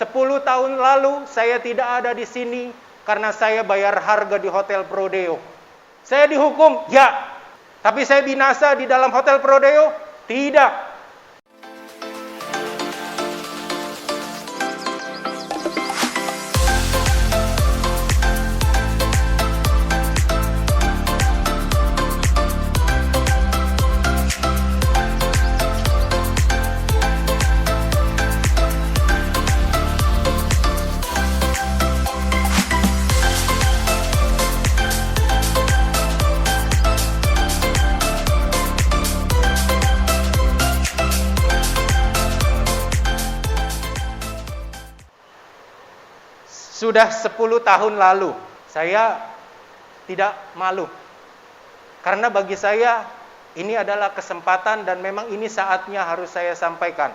10 tahun lalu saya tidak ada di sini karena saya bayar harga di Hotel Prodeo. Saya dihukum, ya. Tapi saya binasa di dalam Hotel Prodeo? Tidak. Sudah 10 tahun lalu, saya tidak malu. Karena bagi saya, ini adalah kesempatan dan memang ini saatnya harus saya sampaikan.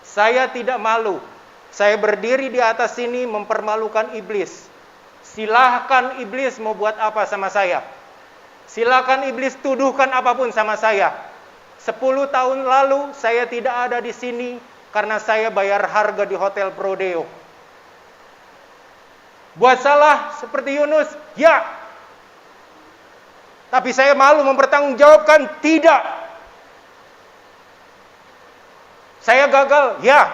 Saya tidak malu. Saya berdiri di atas sini mempermalukan iblis. Silahkan iblis mau buat apa sama saya. Silahkan iblis tuduhkan apapun sama saya. 10 tahun lalu, saya tidak ada di sini karena saya bayar harga di Hotel Prodeo. Buat salah seperti Yunus, ya. Tapi saya malu mempertanggungjawabkan, tidak. Saya gagal, ya.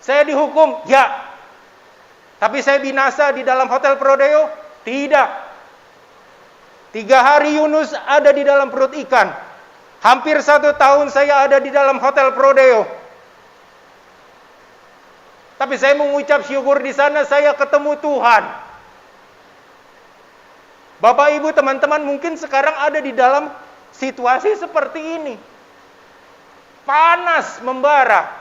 Saya dihukum, ya. Tapi saya binasa di dalam Hotel Prodeo, tidak. 3 hari Yunus ada di dalam perut ikan. Hampir 1 tahun saya ada di dalam Hotel Prodeo. Tapi saya mengucap syukur di sana saya ketemu Tuhan. Bapak Ibu teman-teman mungkin sekarang ada di dalam situasi seperti ini. Panas membara.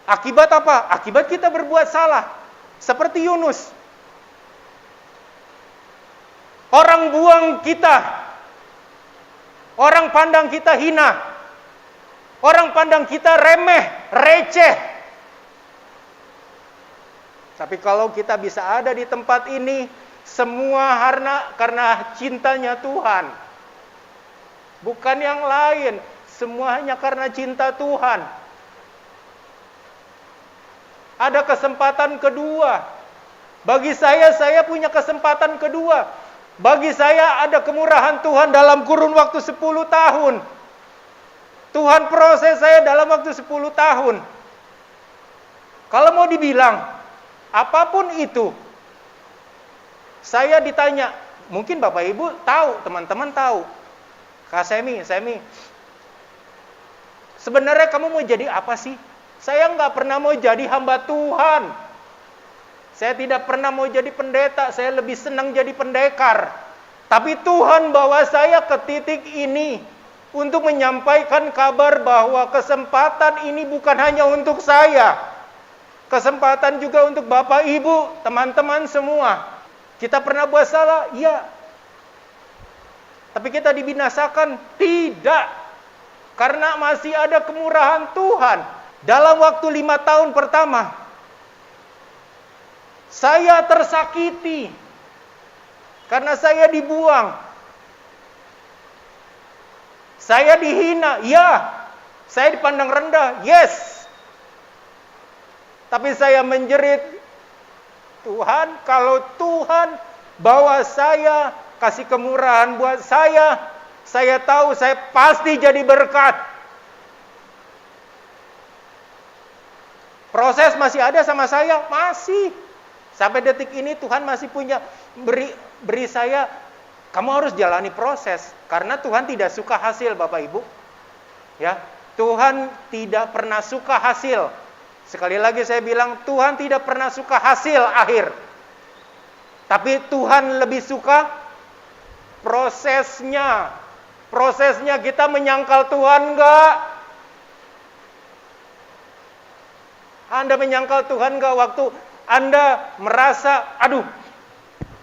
Akibat apa? Akibat kita berbuat salah. Seperti Yunus. Orang buang kita. Orang pandang kita hina. Orang pandang kita remeh, receh. Tapi kalau kita bisa ada di tempat ini, semua karena cintanya Tuhan. Bukan yang lain, semuanya karena cinta Tuhan. Ada kesempatan kedua. Bagi saya punya kesempatan kedua. Bagi saya ada kemurahan Tuhan dalam kurun waktu 10 tahun. Tuhan proses saya dalam waktu 10 tahun. Kalau mau dibilang, apapun itu, saya ditanya, mungkin Bapak Ibu tahu, teman-teman tahu. Kak Semi, sebenarnya kamu mau jadi apa sih? Saya nggak pernah mau jadi hamba Tuhan. Saya tidak pernah mau jadi pendeta, saya lebih senang jadi pendekar. Tapi Tuhan bawa saya ke titik ini untuk menyampaikan kabar bahwa kesempatan ini bukan hanya untuk saya. Kesempatan juga untuk Bapak, Ibu, teman-teman semua. Kita pernah buat salah? Iya. Tapi kita dibinasakan? Tidak. Karena masih ada kemurahan Tuhan. Dalam waktu 5 tahun pertama, saya tersakiti. Karena saya dibuang. Saya dihina? Ya. Saya dipandang rendah? Yes. Tapi saya menjerit, Tuhan, kalau Tuhan bawa saya, kasih kemurahan buat saya tahu saya pasti jadi berkat. Proses masih ada sama saya? Masih. Sampai detik ini Tuhan masih punya, beri saya, kamu harus jalani proses. Karena Tuhan tidak suka hasil, Bapak Ibu. Ya, Tuhan tidak pernah suka hasil. Sekali lagi saya bilang, Tuhan tidak pernah suka hasil akhir. Tapi Tuhan lebih suka prosesnya. Prosesnya kita menyangkal Tuhan enggak? Anda menyangkal Tuhan enggak waktu Anda merasa, aduh,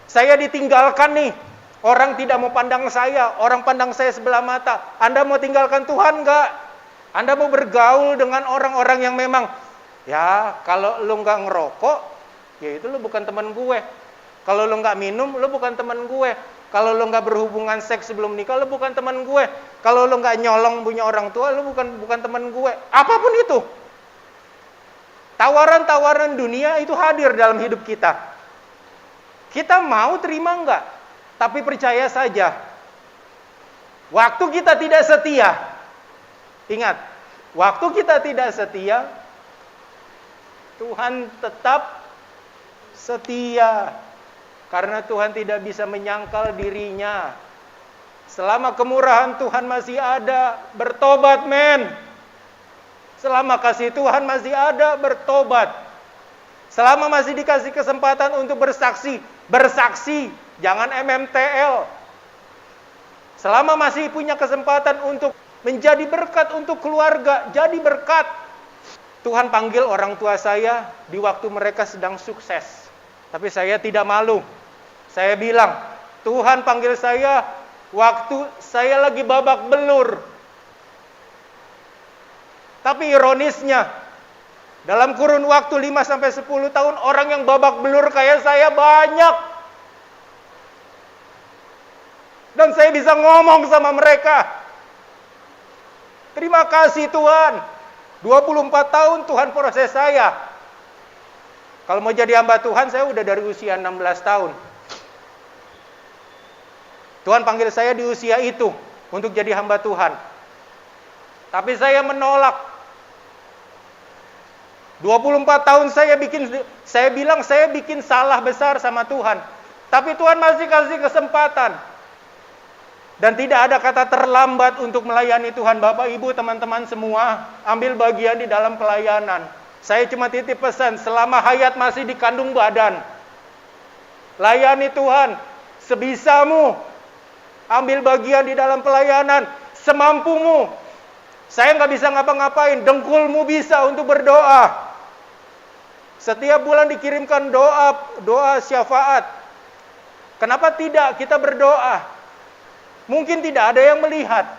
saya ditinggalkan nih. Orang tidak mau pandang saya, orang pandang saya sebelah mata. Anda mau tinggalkan Tuhan enggak? Anda mau bergaul dengan orang-orang yang memang, ya, kalau lu nggak ngerokok, ya itu lu bukan teman gue. Kalau lu nggak minum, lu bukan teman gue. Kalau lu nggak berhubungan seks sebelum nikah, lu bukan teman gue. Kalau lu nggak nyolong punya orang tua, lu bukan teman gue. Apapun itu. Tawaran-tawaran dunia itu hadir dalam hidup kita. Kita mau terima enggak? Tapi percaya saja, waktu kita tidak setia, ingat, waktu kita tidak setia, Tuhan tetap setia. Karena Tuhan tidak bisa menyangkal dirinya. Selama kemurahan Tuhan masih ada, bertobat men. Selama kasih Tuhan masih ada, bertobat. Selama masih dikasih kesempatan untuk bersaksi, bersaksi. Jangan MMTL. Selama masih punya kesempatan untuk menjadi berkat untuk keluarga, jadi berkat. Tuhan panggil orang tua saya di waktu mereka sedang sukses. Tapi saya tidak malu. Saya bilang, Tuhan panggil saya waktu saya lagi babak belur. Tapi ironisnya, dalam kurun waktu 5-10 tahun, orang yang babak belur kayak saya banyak. Dan saya bisa ngomong sama mereka. Terima kasih Tuhan. 24 tahun Tuhan proses saya. Kalau mau jadi hamba Tuhan, saya udah dari usia 16 tahun. Tuhan panggil saya di usia itu untuk jadi hamba Tuhan. Tapi saya menolak. 24 tahun saya bilang saya bikin salah besar sama Tuhan. Tapi Tuhan masih kasih kesempatan. Dan tidak ada kata terlambat untuk melayani Tuhan. Bapak, Ibu, teman-teman semua, ambil bagian di dalam pelayanan. Saya cuma titip pesan, selama hayat masih di kandung badan, layani Tuhan sebisamu. Ambil bagian di dalam pelayanan semampumu. Saya nggak bisa ngapa-ngapain, dengkulmu bisa untuk berdoa. Setiap bulan dikirimkan doa syafaat. Kenapa tidak kita berdoa? Mungkin tidak ada yang melihat.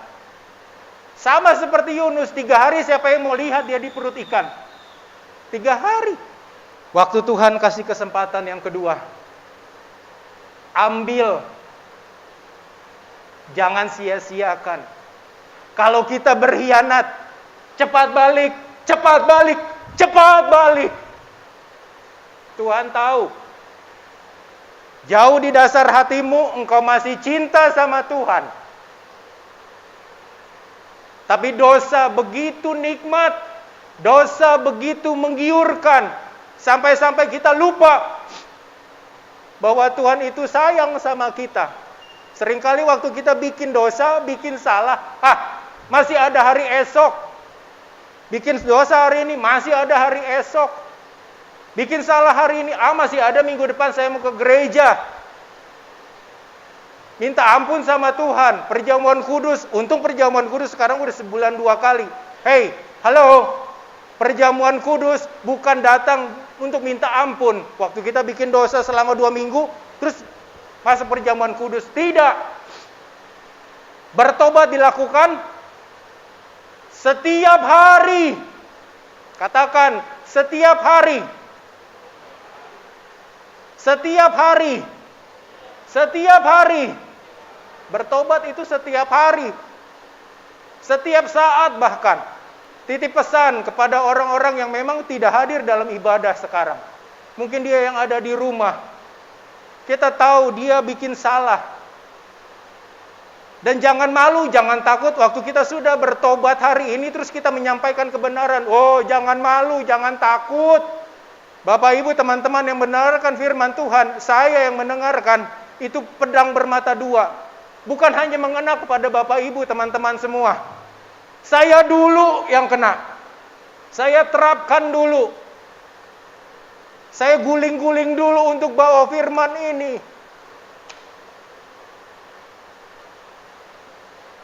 Sama seperti Yunus, 3 hari siapa yang mau lihat dia di perut ikan? 3 hari. Waktu Tuhan kasih kesempatan yang kedua, ambil. Jangan sia-siakan. Kalau kita berkhianat, cepat balik, cepat balik, cepat balik. Tuhan tahu. Jauh di dasar hatimu, engkau masih cinta sama Tuhan. Tapi dosa begitu nikmat, dosa begitu menggiurkan, sampai-sampai kita lupa bahwa Tuhan itu sayang sama kita. Seringkali waktu kita bikin dosa, bikin salah, masih ada hari esok. Bikin dosa hari ini, masih ada hari esok. Bikin salah hari ini, masih ada minggu depan saya mau ke gereja. Minta ampun sama Tuhan. Perjamuan kudus, untung perjamuan kudus sekarang udah sebulan 2 kali. Hey, halo, perjamuan kudus bukan datang untuk minta ampun. Waktu kita bikin dosa selama 2 minggu, terus masa perjamuan kudus. Tidak. Bertobat dilakukan setiap hari. Katakan, setiap hari. Setiap hari. Setiap hari. Bertobat itu setiap hari. Setiap saat bahkan. Titip pesan kepada orang-orang yang memang tidak hadir dalam ibadah sekarang. Mungkin dia yang ada di rumah. Kita tahu dia bikin salah. Dan jangan malu, jangan takut waktu kita sudah bertobat hari ini terus kita menyampaikan kebenaran. Oh, jangan malu, jangan takut. Bapak, Ibu, teman-teman yang mendengarkan firman Tuhan, saya yang mendengarkan, itu pedang bermata 2. Bukan hanya mengena kepada Bapak, Ibu, teman-teman semua. Saya dulu yang kena. Saya terapkan dulu. Saya guling-guling dulu untuk bawa firman ini.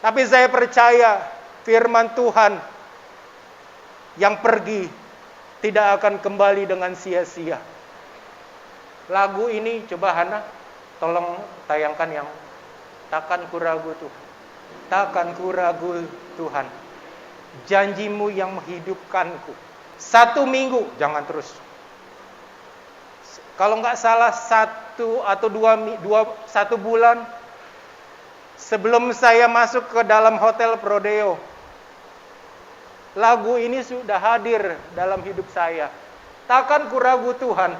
Tapi saya percaya firman Tuhan yang pergi tidak akan kembali dengan sia-sia. Lagu ini coba Hana, tolong tayangkan yang takkan ku ragu Tuhan. Takkan ku ragu Tuhan. Janjimu yang menghidupkanku. 1 minggu, jangan terus. Kalau nggak salah 1 atau 1 bulan sebelum saya masuk ke dalam hotel Prodeo, lagu ini sudah hadir dalam hidup saya. Takkan ku ragu Tuhan,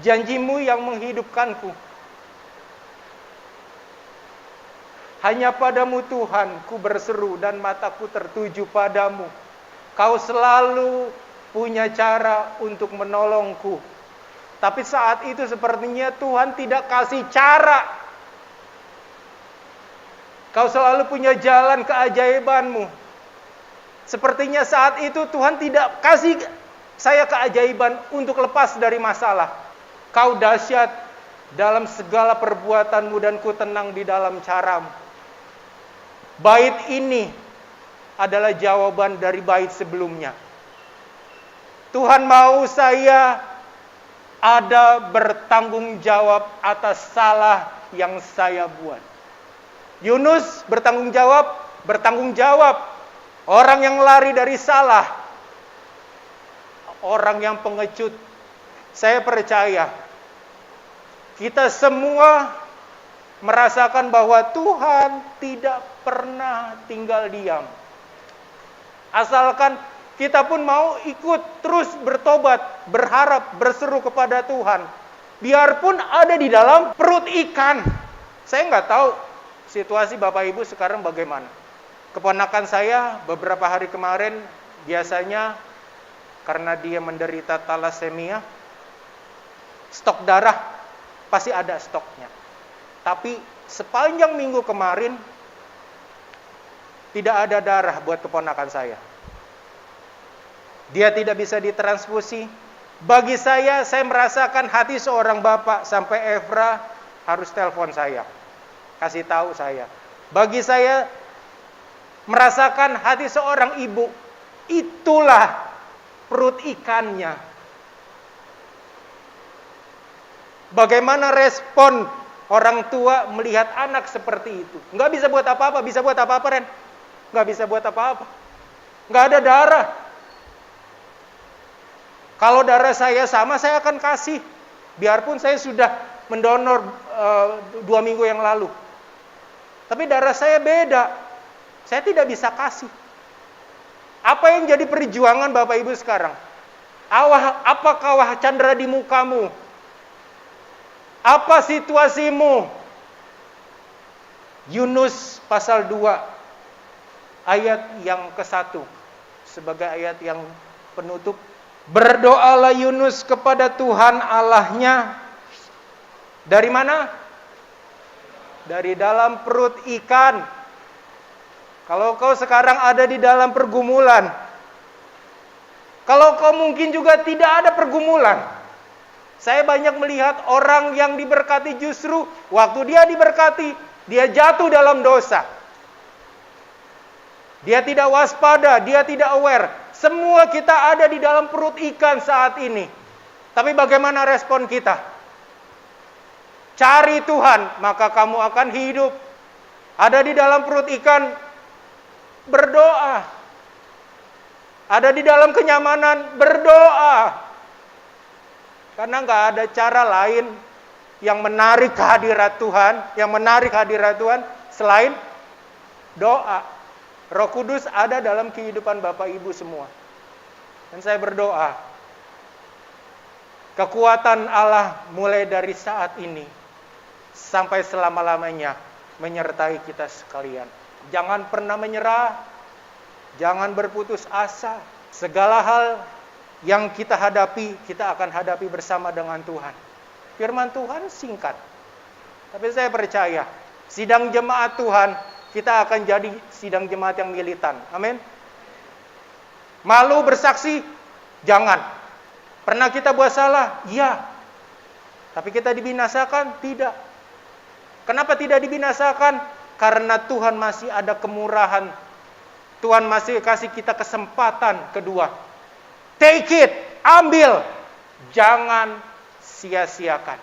janji-Mu yang menghidupkanku. Hanya padamu Tuhan ku berseru dan mataku tertuju padamu. Kau selalu punya cara untuk menolongku. Tapi saat itu sepertinya Tuhan tidak kasih cara. Kau selalu punya jalan keajaiban-Mu. Sepertinya saat itu Tuhan tidak kasih saya keajaiban untuk lepas dari masalah. Kau dahsyat dalam segala perbuatan-Mu dan ku tenang di dalam cara-Mu. Bait ini adalah jawaban dari bait sebelumnya. Tuhan mau saya ada bertanggung jawab atas salah yang saya buat. Yunus bertanggung jawab. Orang yang lari dari salah, orang yang pengecut. Saya percaya kita semua merasakan bahwa Tuhan tidak pernah tinggal diam. Asalkan kita pun mau ikut terus bertobat, berharap, berseru kepada Tuhan. Biarpun ada di dalam perut ikan. Saya nggak tahu situasi Bapak Ibu sekarang bagaimana. Keponakan saya beberapa hari kemarin, biasanya karena dia menderita talasemia, stok darah pasti ada stoknya. Tapi sepanjang minggu kemarin tidak ada darah buat keponakan saya. Dia tidak bisa ditransfusi. Bagi saya merasakan hati seorang bapak sampai Evra harus telepon saya, kasih tahu saya. Bagi saya merasakan hati seorang ibu, itulah perut ikannya. Bagaimana respon orang tua melihat anak seperti itu? Nggak bisa buat apa-apa. Bisa buat apa-apa, Ren? Nggak bisa buat apa-apa. Nggak ada darah. Kalau darah saya sama, saya akan kasih. Biarpun saya sudah mendonor 2 minggu yang lalu. Tapi darah saya beda. Saya tidak bisa kasih. Apa yang jadi perjuangan Bapak Ibu sekarang? Apa kawah candra di mukamu? Apa situasimu? Yunus pasal 2 ayat yang ke-1 sebagai ayat yang penutup. Berdoalah Yunus kepada Tuhan Allahnya. Dari mana? Dari dalam perut ikan. Kalau kau sekarang ada di dalam pergumulan, kalau kau mungkin juga tidak ada pergumulan. Saya banyak melihat orang yang diberkati justru waktu dia diberkati, dia jatuh dalam dosa. Dia tidak waspada, dia tidak aware. Semua kita ada di dalam perut ikan saat ini. Tapi bagaimana respon kita? Cari Tuhan, maka kamu akan hidup. Ada di dalam perut ikan, berdoa. Ada di dalam kenyamanan, berdoa. Karena nggak ada cara lain yang menarik kehadirat Tuhan, selain doa. Roh Kudus ada dalam kehidupan Bapak Ibu semua. Dan saya berdoa, kekuatan Allah mulai dari saat ini sampai selama-lamanya menyertai kita sekalian. Jangan pernah menyerah, jangan berputus asa. Segala hal yang kita hadapi, kita akan hadapi bersama dengan Tuhan. Firman Tuhan singkat, tapi saya percaya sidang jemaat Tuhan, kita akan jadi sidang jemaat yang militan. Amin. Malu bersaksi? Jangan. Pernah kita buat salah? Iya. Tapi kita dibinasakan? Tidak. Kenapa tidak dibinasakan? Karena Tuhan masih ada kemurahan. Tuhan masih kasih kita kesempatan kedua. Take it, ambil. Jangan sia-siakan.